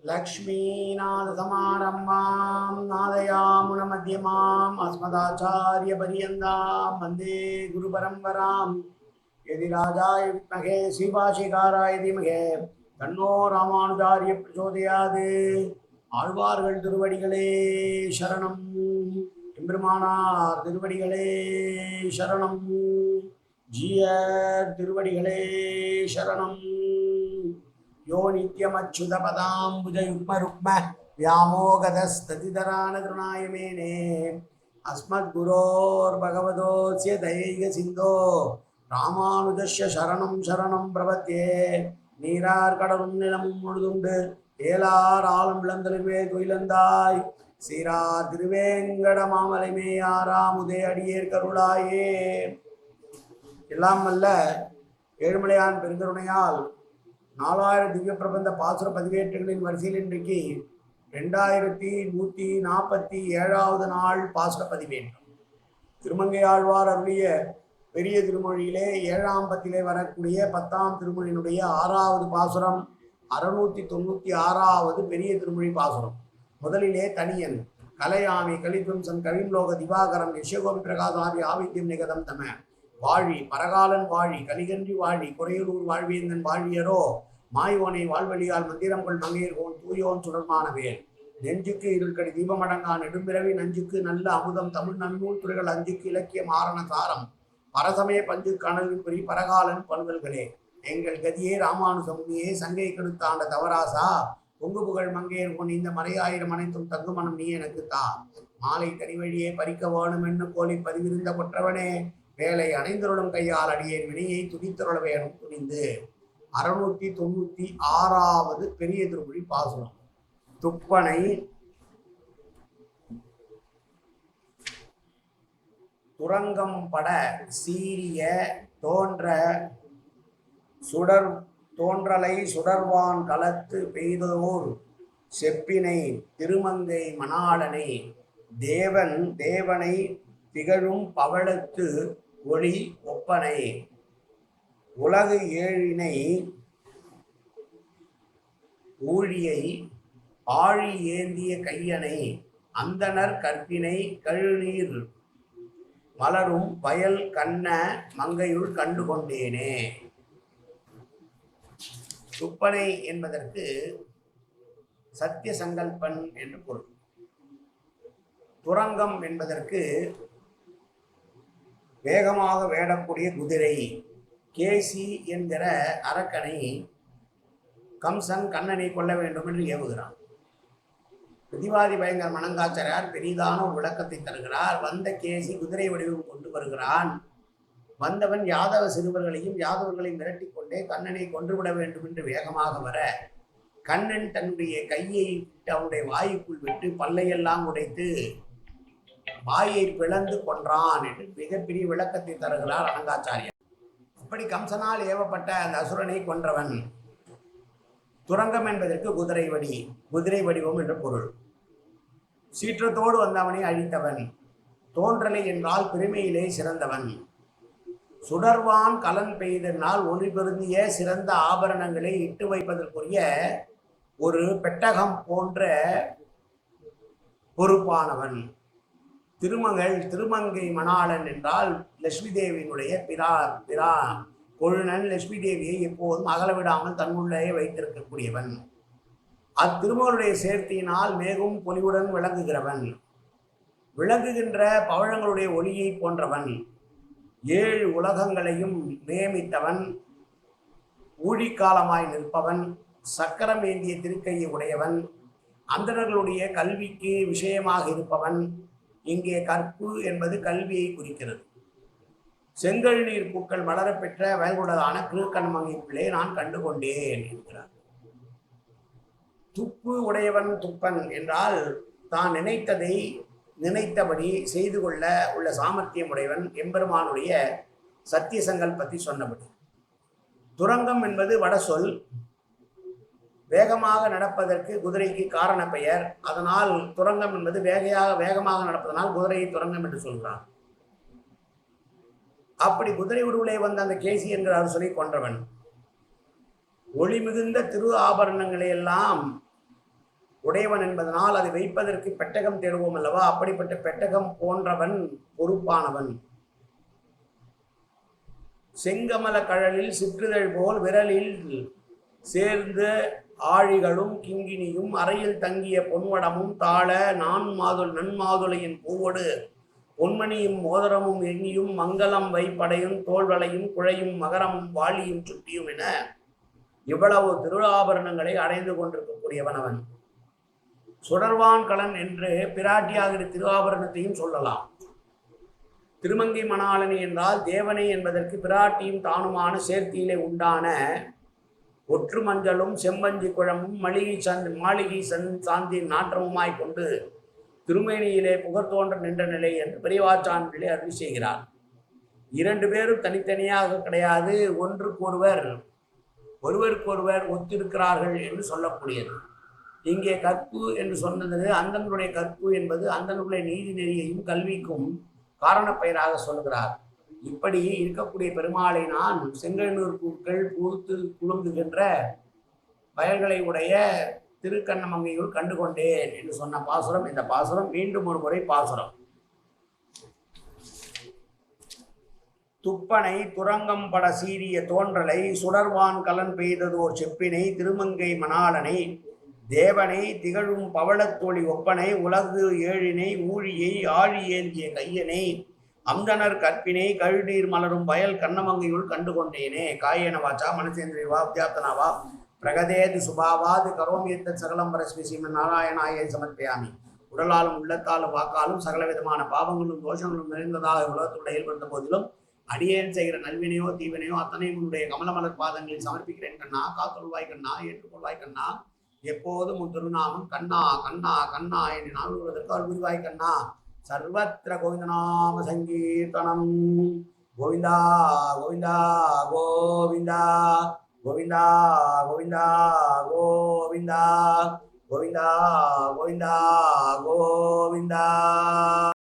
लक्ष्मीनाथसमारम्भां नादयामुनमध्यमाम् अस्मदाचार्यपर्यन्तां वन्दे गुरुपरम्परां यदि राजाय विद्महे श्रीभाष्यकाराय धीमहि तन्नो रामानुजार्य प्रचोदयात् ஆழ்வார்கள் திருவடிகளே சரணம் எம்பெருமானார் திருவடிகளே சரணம் ஜீயர் திருவடிகளே சரணம் यो नित्यमच्युतपदाम्बुजयुग्मरुक्म व्यामोगतस्ततितरानतृणाय मेने अस्मद्गुरोर्भगवतोऽस्य दयैकसिन्धो रामानुजस्य शरणं शरणं प्रपद्ये நீரார் கடலும் நிலமும் முழுதுண்டு ஏலார் ஆலம் விளந்தலுமே துயிலந்தாய் சீரார் திருவேங்கட மாமலைமே ஆறாமுதே அடியேர் கருளாயே. எல்லாம் வல்ல ஏழுமலையான் பெருங்கருணையால் 4000 திவ்ய பிரபந்த பாசுர பதிவேற்றுகளின் வரிசையில் இன்றைக்கு 2147வது நாள் பாசுர பதிவேற்றம். திருமங்கையாழ்வார் அருளிய பெரிய திருமொழியிலே 7ஆம் பத்திலே வரக்கூடிய 10ஆம் திருமொழியினுடைய 6வது பாசுரம் 696வது பெரிய திருமொழி பாசுரம். முதலிலே தனியன் கலையாமி கலித்வம்சன் கவிம்லோக திவாகரம் யசோகோபி பிரகாதாதி ஆவித்யம் நிகதம் தம வாழி பரகாலன் வாழி கலிகன்றி வாழி குறையூர் வாழ்வியந்தன் வாழியரோ மாயோனை வாழ்வழியால் மந்திரங்கள் மங்கையர்கோன் தூயோன் சுடர்மானவேல் நெஞ்சுக்கு இருள்கடி தீபமடங்கா நெடும்பிறவி நஞ்சுக்கு நல்ல அமுதம் தமிழ் நன்னூல் துறைகள் அஞ்சுக்கு இலக்கிய மாரண சாரம் பரசமய பஞ்சு கனவின் புரி பரகாலன் பல்வல்களே எங்கள் கதியே ராமானுசமுனியே சங்கை கெடுத்தாண்ட தவராசா பொங்கு புகழ் மங்கையர் கொண்டு இந்த மறையாயிரம் அனைத்தும் தங்குமனம் நீ எனக்கு தா மாலை தனி வழியே பறிக்க வேணும் என்ன கோலி பதிவிருந்த கொற்றவனே வேலை அணைந்தருளும் கையால் அடியேன் வினையை துதித்தருள வேணும் துணிந்து. 696வது பெரிய திருமொழி பாசுரம். துப்பனை துரங்கம் பட சீரிய தோன்ற தோன்றலை சுடர்வான் களத்து பெய்தோர் செப்பினை திருமங்கை மணாளனை தேவனை திகழும் பவளத்து ஒளி ஒப்பனை உலகு ஏழினை ஊழியை ஆழி ஏந்திய கையனை அந்தனர் கற்பினை கழுநீர் மலரும் வயல் கண்ண மங்கையுள் கண்டு கொண்டேனே. துப்பனை என்பதற்கு சத்திய சங்கல்பன் என்று பொருள். துரங்கம் என்பதற்கு வேகமாக வேடக்கூடிய குதிரை. கேசி என்கிற அரக்கனை கம்சன் கண்ணனை கொல்ல வேண்டும் என்று ஏவுகிறான். பிரதிவாதி பயங்கர மணங்காச்சாரியார் பெரிதான ஒரு விளக்கத்தை தருகிறார். வந்த கேசி குதிரை வடிவம் கொண்டு வருகிறான். வந்தவன் யாதவ சிறுவர்களையும் யாதவர்களையும் மிரட்டி கொண்டே கண்ணனை கொன்றுவிட வேண்டும் என்று வேகமாக வர கண்ணன் தன்னுடைய கையை அவனுடைய வாயுக்குள் விட்டு பல்லையெல்லாம் உடைத்து வாயை பிளந்து கொன்றான் என்று மிகப்பெரிய விளக்கத்தை தருகிறார் அனங்காச்சாரியார். அப்படி கம்சனால் ஏவப்பட்ட அந்த அசுரனை கொன்றவன். துரங்கம் என்பதற்கு குதிரை வடிவம் என்ற பொருள். சீற்றத்தோடு வந்தவனை அழித்தவன். தோன்றலை என்றால் பெருமையிலே சிறந்தவன். சுடர்வான் கலன் பெய்தனால் ஒளி பொருந்திய சிறந்த ஆபரணங்களை இட்டு வைப்பதற்குரிய ஒரு பெட்டகம் போன்ற பொறுப்பானவன். திருமங்கை மணாளன் என்றால் லட்சுமி தேவியினுடைய பிரா கொழுநன் லட்சுமி தேவியை எப்போதும் அகலவிடாமல் தன்னுள்ளே வைத்திருக்கக்கூடியவன். அத்திருமகளுடைய சேர்த்தியினால் மேகும் பொலிவுடன் விளங்குகிறவன். விளங்குகின்ற பவழங்களுடைய ஒளியை போன்றவன். 7 உலகங்களையும் நியமித்தவன். ஊழிக்காலமாய் நிற்பவன். சக்கரம் ஏந்திய திருக்கையை உடையவன். அந்தணர்களுடைய கல்விக்கு விஷயமாக இருப்பவன். இங்கே கற்பு என்பது கல்வியை குறிக்கிறது. செங்கல் நீர் பூக்கள் வளரப்பெற்ற வயங்குடலான கிருக்கண்மங்கிப்பிள்ளை நான் கண்டுகொண்டேன் என்கிறார். துப்பு உடையவன் துப்பன் என்றால் தான் நினைத்ததை நினைத்தபடி செய்து கொள்ள உள்ள சாமர்த்தியம் உடையவன். எம்பெருமானுடைய சத்திய சங்கல்பத்தை சொன்னபடி. துரங்கம் என்பது வட சொல். வேகமாக நடப்பதற்கு குதிரைக்கு காரண பெயர். அதனால் துரங்கம் என்பது வேகமாக நடப்பதனால் குதிரையை துரங்கம் என்று சொல்கிறார். அப்படி குதிரை உருவிலே வந்த அந்த கேசி என்கிற அரசனை கொன்றவன். ஒளி மிகுந்த திரு ஆபரணங்களை எல்லாம் உடையவன் என்பதனால் அதை வைப்பதற்கு பெட்டகம் தேடுவோம் அல்லவா, அப்படிப்பட்ட பெட்டகம் போன்றவன் பொறுப்பானவன். செங்கமல கழலில் சிற்றுதழ் போல் விரலில் சேர்ந்த ஆழிகளும் கிங்கினியும் அறையில் தங்கிய பொன்வடமும் தாழ நன்மாதுளையின் பூவோடு பொன்மணியும் மோதிரமும் எண்ணியும் மங்களம் வைப்படையும் தோல்வளையும் குழையும் மகரமும் வாளியும் சுட்டியும் என இவ்வளவு திருஆபரணங்களை அடைந்து கொண்டிருக்கக்கூடியவன் அவன். சுடர்வான் கலன் என்று பிராட்டியாகிற திருஆபரணத்தையும் சொல்லலாம். திருமங்கை மணாளனி என்றால் தேவனை என்பதற்கு பிராட்டியும் தானுமான சேர்த்தியிலே உண்டான ஒற்று மஞ்சளும் செம்பஞ்சி குழம்பும் மாளிகை சாந்தியின் நாற்றமுமாய் கொண்டு திருமேனியிலே புகழ்தோன்ற நின்ற நிலை என்று பெரியவாச்சான்களே அருளி செய்கிறார். இரண்டு பேரும் தனித்தனியாக கிடையாது, ஒருவருக்கொருவர் ஒத்திருக்கிறார்கள் என்று சொல்லக்கூடியது. இங்கே கற்பு என்று சொன்னது அந்தனுடைய கற்பு என்பது அந்தனுடைய நீதி நெறியையும் கல்விக்கும் காரணப்பெயராக சொல்கிறார். இப்படி இருக்கக்கூடிய பெருமாளை நான் செங்கனூர் பூக்கள் பூத்து குலுங்குகின்ற வயல்களை உடைய திருக்கண்ணமங்கையுள் கண்டுகொண்டேன் என்று சொன்ன பாசுரம் இந்த பாசுரம். மீண்டும் ஒரு முறை பாசுரம். துப்பனை துரங்கம் பட சீரிய தோன்றலை சுடர்வான் கலன் பெய்ததோர் செப்பினை திருமங்கை மணாளனை தேவனை திகழும் பவளத்தோழி ஒப்பனை உலகு ஏழினை ஊழியை ஆழி ஏந்திய கையனை அந்தனர் கற்பினை கழுநீர் மலரும் வயல் கண்ணமங்கையுள் கண்டுகொண்டேனே. காயேன வாச்சா மனசேந்திரியவா அத்தியாத்தனாவா பிரகதேது சுபாவாது கரோமியத்த சகலம் பரஸ்மி ஸ்ரீமன் நாராயணாயை சமர்ப்பயாமி. உடலாலும் உள்ளத்தாலும் வாக்காலும் சகல விதமான பாவங்களும் தோஷங்களும் நிறைந்ததாக உலகத்துடைய ஏற்படுத்த போதிலும் அடியேன் செய்கிற நல்வினையோ தீவினையோ அத்தனையும் உன்னுடைய கமலமலர் பாதங்களில் சமர்ப்பிக்கிறேன் கண்ணா. காத்தொள்வாய் கண்ணா, ஏற்றுக்கொள்வாய் கண்ணா. எப்போதும் உன் திருநாமம் கண்ணா கண்ணா கண்ணா என்று நாளுவதற்கு அவர் புரிவாய் கண்ணா. சர்வத்திர கோவிந்தநாம சங்கீர்த்தனம். கோவிந்தா கோவிந்தா கோவிந்தா கோவிந்தா கோவிந்தா கோவிந்தா கோவிந்தா கோவிந்தா கோவிந்தா.